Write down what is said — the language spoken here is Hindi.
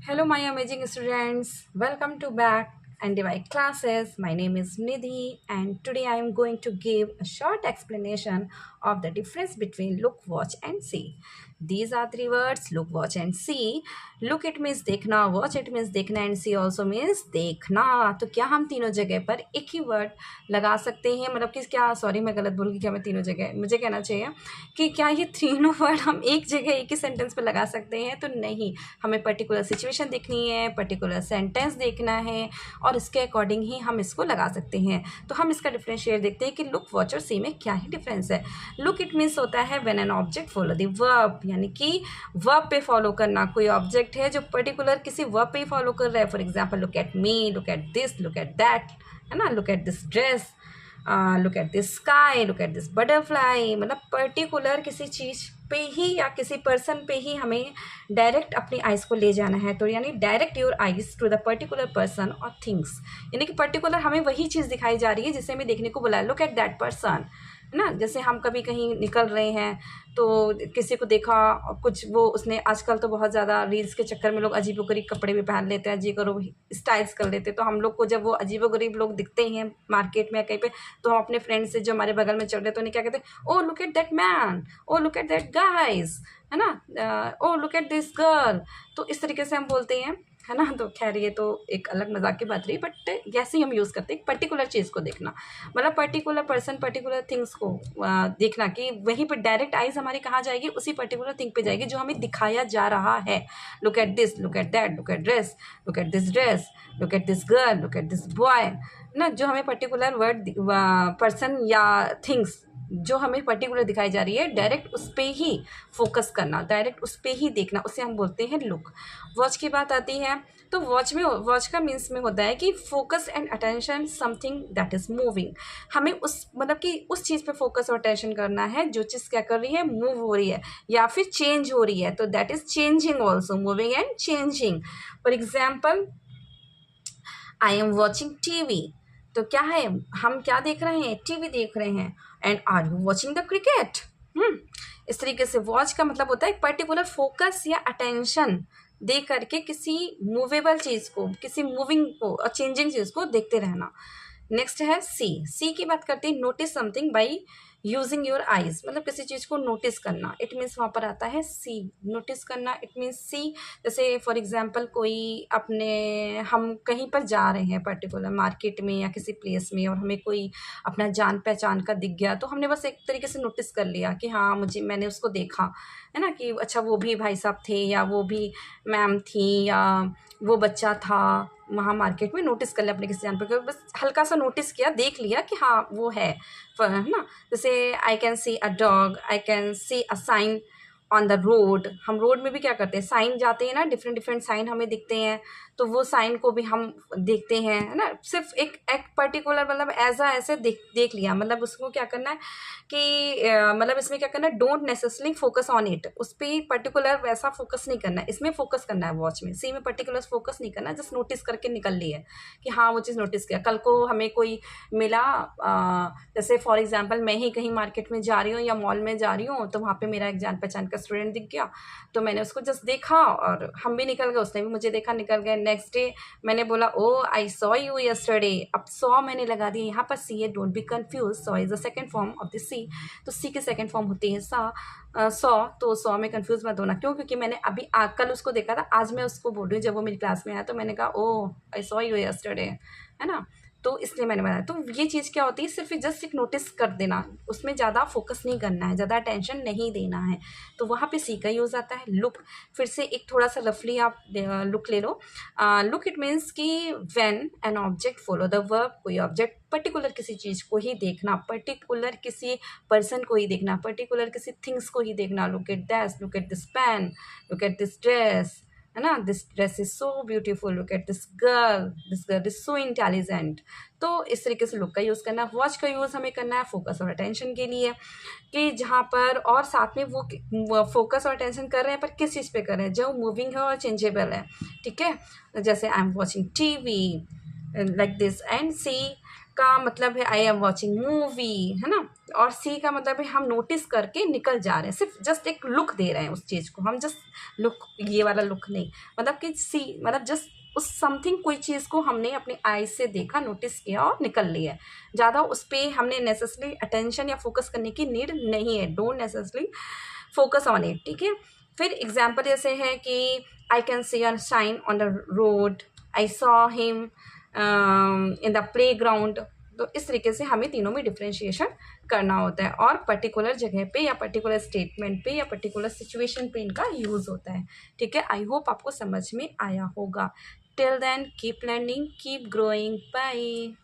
Hello, my amazing students. Welcome to back and divide classes. My name is Nidhi, and today I am going to give a short explanation of the difference between look, watch, and see. These are three words: look, watch, and see. Look it means देखना, watch it means देखना, and see also means देखना. तो क्या हम तीनों जगह पर एक ही वर्ड लगा सकते हैं? मतलब कि क्या, सॉरी मैं गलत बोल गई, क्या मैं तीनों जगह, मुझे कहना चाहिए कि क्या ये तीनों वर्ड हम एक जगह एक ही सेंटेंस पर लगा सकते हैं? तो नहीं, हमें पर्टिकुलर सिचुएशन देखनी है, पर्टिकुलर सेंटेंस देखना है और इसके अकॉर्डिंग ही हम इसको लगा सकते हैं। तो हम इसका डिफरेंशिएट देखते हैं कि लुक, वॉच और सी में क्या ही डिफरेंस है। लुक इट मीन्स होता है when an object follow the verb, यानी कि वर्ब पे फॉलो करना। कोई ऑब्जेक्ट है जो पर्टिकुलर किसी वर्ब पे ही फॉलो कर रहा है। For example, look at me, look at this, look at that, है ना, look at this dress, look at this sky, look at this butterfly. मतलब पर्टिकुलर किसी चीज़ पे ही या किसी पर्सन पे ही हमें डायरेक्ट अपनी आइज़ को ले जाना है। तो यानी direct your eyes to the particular person और थिंग्स, यानी कि पर्टिकुलर हमें वही चीज़ दिखाई जा रही है जिसे हमें देखने को बुलाया। लुक एट दैट पर्सन, है ना। जैसे हम कभी कहीं निकल रहे हैं तो किसी को देखा, कुछ वो उसने, आजकल तो बहुत ज़्यादा रील्स के चक्कर में लोग अजीबोगरीब कपड़े भी पहन लेते हैं, अजीबोगरीब स्टाइल्स कर लेते हैं। तो हम लोग को जब वो अजीबोगरीब लोग दिखते हैं मार्केट में या कहीं पे, तो हम अपने फ्रेंड से जो हमारे बगल में चल रहे हैं तो उन्हें क्या कहते हैं, oh look at that man, oh look at that guys, है ना, oh look at this girl. तो इस तरीके से हम बोलते हैं, है ना। तो खैर ये तो एक अलग मजाक की बात रही, बट जैसे ही हम यूज़ करते हैं पर्टिकुलर चीज़ को देखना, मतलब पर्टिकुलर पर्सन, पर्टिकुलर थिंग्स को देखना, कि वहीं पर डायरेक्ट आइज हमारी कहाँ जाएगी, उसी पर्टिकुलर थिंग पे जाएगी जो हमें दिखाया जा रहा है। Look at this, look at that, look eight dress, look at this dress, look at this girl, look at this boy, ना। जो हमें पर्टिकुलर वर्ड, पर्सन या थिंग्स जो हमें पर्टिकुलर दिखाई जा रही है, डायरेक्ट उस पर ही फोकस करना, डायरेक्ट उस पर ही देखना, उसे हम बोलते हैं लुक। वॉच की बात आती है तो वॉच का मीन्स में होता है कि focus and attention something that is moving. हमें उस, मतलब कि उस चीज़ पे फोकस और अटेंशन करना है जो चीज़ क्या कर रही है, मूव हो रही है या फिर चेंज हो रही है। तो that is changing also, moving and changing. For example, I am watching TV. तो क्या है, हम क्या देख रहे हैं, टीवी देख रहे हैं। And are you watching the cricket? इस तरीके से वॉच का मतलब होता है पर्टिकुलर फोकस या अटेंशन दे करके किसी मूवेबल चीज़ को, किसी मूविंग को और चेंजिंग चीज़ को देखते रहना। नेक्स्ट है सी। सी की बात करते हैं, notice something by using your eyes, मतलब किसी चीज़ को नोटिस करना। इट मीन्स वहाँ पर आता है सी, नोटिस करना, इट मीन्स सी। जैसे फॉर एग्जांपल, कोई अपने, हम कहीं पर जा रहे हैं पर्टिकुलर मार्केट में या किसी प्लेस में, और हमें कोई अपना जान पहचान का दिख गया, तो हमने बस एक तरीके से नोटिस कर लिया कि हाँ, मैंने उसको देखा, है ना, कि अच्छा वो भी भाई साहब थे या वो भी मैम थी या वो बच्चा था वहाँ मार्केट में। नोटिस कर लिया अपने किसी जान पर, बस हल्का सा नोटिस किया, देख लिया कि हाँ वो है ना। जैसे I can see a dog, I can see a sign on the road. हम रोड में भी क्या करते हैं, साइन जाते हैं ना, डिफरेंट डिफरेंट साइन हमें दिखते हैं, तो वो साइन को भी हम देखते हैं, है ना। सिर्फ एक पर्टिकुलर, मतलब ऐसे देख लिया, मतलब उसको क्या करना है कि मतलब इसमें क्या करना है, don't necessarily focus on it, उस पर पर्टिकुलर वैसा फोकस नहीं करना है, इसमें फोकस करना है वॉच में। सी में पर्टिकुलर फोकस नहीं करना, जस्ट नोटिस करके निकल ली है कि हाँ वो चीज़ नोटिस किया। कल को हमें कोई मिला, जैसे फॉर एग्जांपल मैं ही कहीं मार्केट में जा रही हूँ या मॉल में जा रही हूँ, तो वहाँ पे मेरा एक जान पहचान का स्टूडेंट दिख गया, तो मैंने उसको जस्ट देखा और हम भी निकल गए, उसने भी मुझे देखा, निकल गए। नेक्स्ट डे मैंने बोला, oh I saw you yesterday. अब सॉ मैंने लगा दिया यहाँ पर सी है, don't be confuse, saw is the second form of the see. तो सी की सेकंड फॉर्म होती है सा, सॉ। तो सॉ में कंफ्यूज मत होना, क्यों, क्योंकि मैंने अभी कल उसको देखा था, आज मैं उसको बोल रही हूँ। जब वो मेरी क्लास में आया तो मैंने कहा, ओ आई सॉ यू यस्टरडे, है ना। तो इसलिए मैंने बनाया। तो ये चीज़ क्या होती है, सिर्फ जस्ट एक नोटिस कर देना, उसमें ज़्यादा फोकस नहीं करना है, ज़्यादा अटेंशन नहीं देना है। तो वहाँ पे सी का यूज़ आता है। लुक, फिर से एक थोड़ा सा रफली आप लुक ले लो। लुक इट मीन्स कि when an object follow the verb, कोई ऑब्जेक्ट पर्टिकुलर किसी चीज़ को ही देखना, पर्टिकुलर किसी पर्सन को ही देखना, पर्टिकुलर किसी थिंग्स को ही देखना। Look at that, look at this pen, look at this dress, है ना, this dress is so beautiful, look at this girl is so intelligent. तो इस तरीके से लुक का यूज़ करना है। वॉच का यूज़ हमें करना है फोकस और अटेंशन के लिए, कि जहाँ पर, और साथ में वो फोकस और अटेंशन कर रहे हैं, पर किस चीज़ पे कर रहे हैं, जो मूविंग है और चेंजेबल है, ठीक है। जैसे I am watching T V like this, and see का मतलब है आई एम वॉचिंग मूवी, है ना। और सी का मतलब है हम नोटिस करके निकल जा रहे हैं, सिर्फ जस्ट एक लुक दे रहे हैं उस चीज़ को, हम जस्ट लुक, ये वाला लुक नहीं, मतलब कि सी मतलब जस्ट उस समथिंग, कोई चीज़ को हमने अपने आई से देखा, नोटिस किया और निकल लिया। ज़्यादा उस पर हमने नेसेसरी अटेंशन या फोकस करने की नीड नहीं है, don't necessary focus on it, ठीक है। फिर एग्जाम्पल जैसे है कि I can see a sign on the road, I saw him in the playground. तो इस तरीके से हमें तीनों में डिफ्रेंशिएशन करना होता है और पर्टिकुलर जगह पे या पर्टिकुलर स्टेटमेंट पे या पर्टिकुलर सिचुएशन पे इनका यूज़ होता है, ठीक है। आई होप आपको समझ में आया होगा। Till then keep learning, keep growing, bye.